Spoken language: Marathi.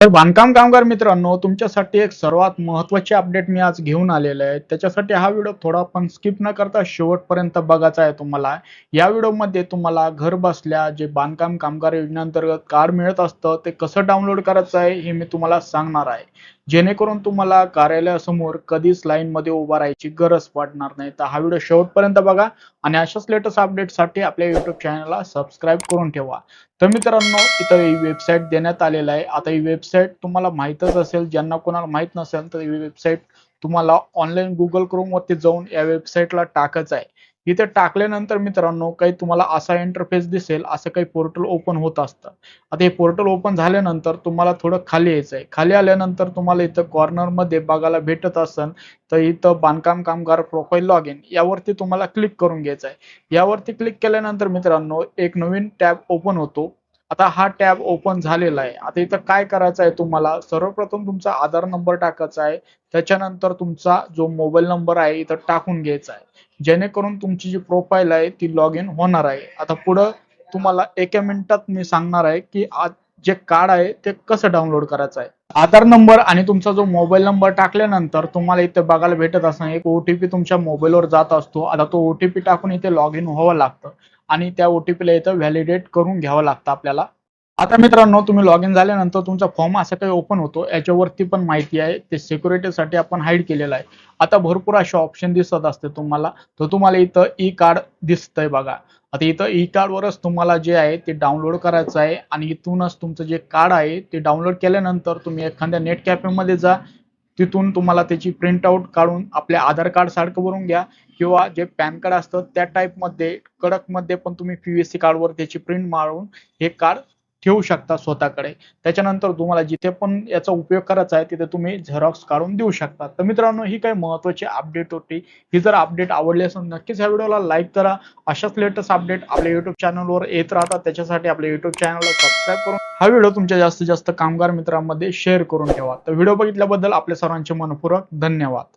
तर बांधकाम कामगार मित्रांनो, तुमच्यासाठी एक सर्वात महत्त्वाची अपडेट मी आज घेऊन आलेलो आहे. त्याच्यासाठी हा व्हिडिओ थोडा पण स्किप न करता शेवटपर्यंत बघायचा आहे तुम्हाला. या व्हिडिओमध्ये तुम्हाला घर बसल्या जे बांधकाम कामगार योजनेअंतर्गत कार्ड मिळत असतं, ते कसं डाउनलोड करायचं आहे हे मी तुम्हाला सांगणार आहे. जेणेकरून तुम्हाला कार्यालयासमोर कधीच लाईनमध्ये उभा राहायची गरज पडणार नाही. तर हा व्हिडिओ शेवटपर्यंत बघा आणि अशाच लेटेस्ट अपडेटसाठी आपल्या YouTube चॅनलला सबस्क्राईब करून ठेवा. तर मित्रांनो, इथं ही वेबसाईट देण्यात आलेलं आहे. आता ही वेबसाईट तुम्हाला माहीतच असेल, ज्यांना कोणाला माहीत नसेल तर ही वेबसाईट तुम्हाला ऑनलाईन Google Chromeवरती जाऊन या वेबसाईटला टाकायचं आहे. इथे टाकल्यानंतर मित्रांनो, काही तुम्हाला असा इंटरफेस दिसेल, असं काही पोर्टल ओपन होत असतं. आता हे पोर्टल ओपन झाल्यानंतर तुम्हाला थोडं खाली यायचं आहे. खाली आल्यानंतर तुम्हाला इथं कॉर्नरमध्ये बघायला भेटत असेल, तर इथं बांधकाम कामगार प्रोफाइल लॉगिन यावरती तुम्हाला क्लिक करून घ्यायचं आहे. यावरती क्लिक केल्यानंतर मित्रांनो, एक नवीन टॅब ओपन होतो. आता हा टॅब ओपन झालेला आहे. आता इथं काय करायचं आहे तुम्हाला, सर्वप्रथम तुमचा आधार नंबर टाकायचा आहे. त्याच्यानंतर तुमचा जो मोबाईल नंबर आहे इथं टाकून घ्यायचा आहे. जेणेकरून तुमची जी प्रोफाईल आहे ती लॉग इन होणार आहे. आता पुढं तुम्हाला एका मिनिटात मी सांगणार आहे, की आज जे कार्ड आहे ते कसं डाउनलोड करायचं आहे. आधार नंबर आणि तुमचा जो मोबाईल नंबर टाकल्यानंतर तुम्हाला इथे बघायला भेटत असणार एक ओ-टी-पी तुमच्या मोबाईलवर जात असतो. आता तो ओ-टी-पी टाकून इथे लॉग इन व्हावं लागतं आणि त्या ओ-टी-पीला इथं व्हॅलिडेट करून घ्यावं लागतं आपल्याला. आता मित्रांनो, तुम्ही लॉग इन झाल्यानंतर तुमचा फॉर्म असा काही ओपन होतो. याच्यावरती पण माहिती आहे. ते सिक्युरिटीसाठी आपण हाईड केलेलं आहे. आता भरपूर असे ऑप्शन दिसत असते तुम्हाला. तर तुम्हाला इथं ई कार्ड दिसतंय बघा. आता इथं ई कार्डवरच तुम्हाला जे आहे ते डाउनलोड करायचं आहे आणि इथूनच तुमचं जे कार्ड आहे ते डाउनलोड केल्यानंतर तुम्ही एखाद्या नेट कॅफेमध्ये जा. तिथून तुम्हाला त्याची प्रिंट आउट काढून आपल्या आधार कार्ड सारखं भरून घ्या किंवा जे पॅन कार्ड असतं त्या टाईपमध्ये कडकमध्ये पण तुम्ही पीव्हीसी कार्डवर त्याची प्रिंट मारून हे कार्ड ठेवू शकता स्वतःकडे. त्याच्यानंतर तुम्हाला जिथे पण याचा उपयोग करायचा आहे तिथे तुम्ही झेरॉक्स काढून देऊ शकता. तर मित्रांनो, ही काही महत्त्वाची अपडेट होती. ही जर अपडेट आवडली असेल नक्कीच ह्या व्हिडिओला लाईक करा. अशाच लेटेस्ट अपडेट आपल्या YouTube चॅनलवर येत राहतात. त्याच्यासाठी आपल्या YouTube चॅनलला सबस्क्राईब करून हा व्हिडिओ तुमच्या जास्तीत जास्त कामगार मित्रांमध्ये शेअर करून ठेवा. तर व्हिडिओ बघितल्याबद्दल आपल्या सर्वांचे मनःपूर्वक धन्यवाद.